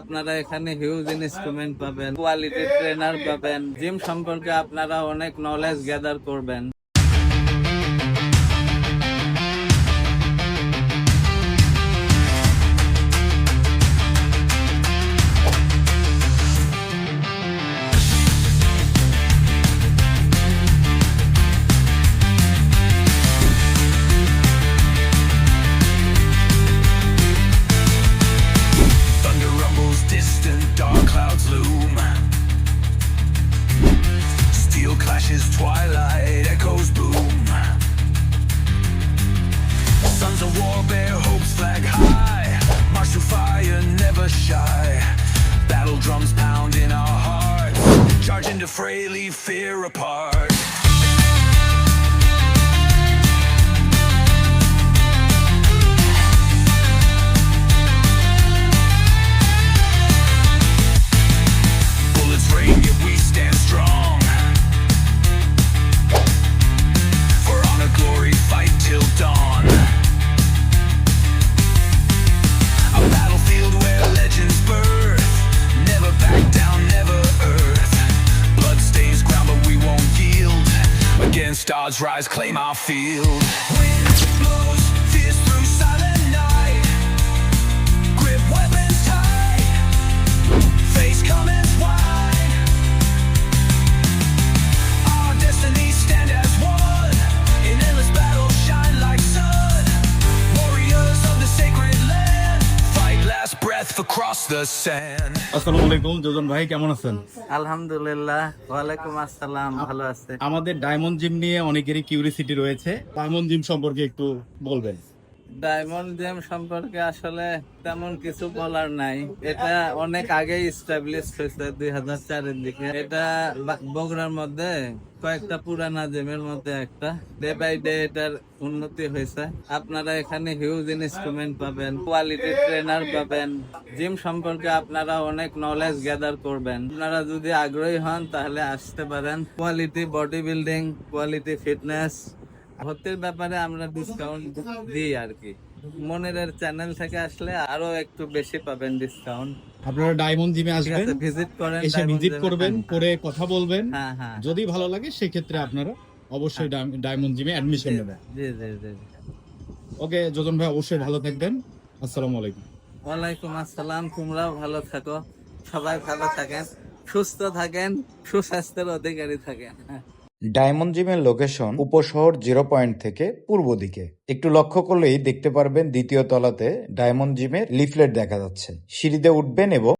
আপনারা এখানে huge instrument পাবেন, কোয়ালিটি ট্রেনার পাবেন, জিম সম্পর্কে আপনারা অনেক নলেজ গ্যাদার করবেন। Thunder rumbles distant, dark clouds loom. Steel clashes, twilight echoes boom. Sons of war bear hopes flag high. March through fire, never shy. Battle drums pound in our hearts. Charge into fray, leave fear apart. Bullets rain, yet we stand strong. For honor, glory, fight till dawn. A battlefield where legends birth. Never back down, never earth. Blood stains ground, but we won't yield. Against odds, rise, claim our field. Wind blows, fierce through silent night. Grip weapons tight. Face coming wide. Our destinies stand as one. In endless battle, shine like sun. Warriors of the sacred land. Fight last breath across the sand. আসসালামু আলাইকুম যোজন ভাই, কেমন আছেন? আলহামদুলিল্লাহ, ওয়ালাইকুম আসসালাম, ভালো আছে। আমাদের ডায়মন্ড জিম নিয়ে অনেকেরই কিউরিসিটি রয়েছে, ডায়মন্ড জিম সম্পর্কে একটু বলবেন। ডায়মন্ড জিম সম্পর্কে আসলে তেমন কিছু বলার নাই। এটা অনেক আগে ইস্টাবলিশ হয়েছে 2004-এর দিকে। এটা বগুড়ার মধ্যে কয়েকটা পুরানা জিমের মধ্যে একটা। ডে বাই ডে এটার উন্নতি হয়েছে। আপনারা এখানে হিউজ ইনস্ট্রুমেন্ট পাবেন, কোয়ালিটি ট্রেনার পাবেন, জিম সম্পর্কে আপনারা অনেক নলেজ গ্যাদার করবেন। আপনারা যদি আগ্রহী হন তাহলে আসতে পারেন। Quality body building, quality fitness, ভর্তির ব্যাপারে আমরা ডিসকাউন্ট দিই আর কি। মনিরের চ্যানেল থেকে আসলে আরো একটু বেশি পাবেন ডিসকাউন্ট। আপনারা ডায়মন্ড জিমে আসবেন, ভিজিট করেন, এসে ভিজিট করবেন, করে কথা বলবেন। হ্যাঁ হ্যাঁ, যদি ভালো লাগে সেক্ষেত্রে আপনারা অবশ্যই ডায়মন্ড জিমে অ্যাডমিশন নেবেন। জি জি জি। ওকে যোজন ভাই, অবশ্যই ভালো থাকবেন। আসসালামু আলাইকুম। ওয়ালাইকুম আসসালাম, তোমরাও ভালো থাকো, সবাই ভালো থাকেন, সুস্থ থাকেন, সুস্বাস্থ্যের অধিকারী থাকেন। ডায়মন্ড জিমের লোকেশন উপশহর 0 পয়েন্ট থেকে পূর্ব দিকে। একটু লক্ষ্য করলেই দেখতে পারবেন দ্বিতীয় তলাতে ডায়মন্ড জিমের লিফলেট দেখা যাচ্ছে। সিঁড়িতে উঠবেন এবং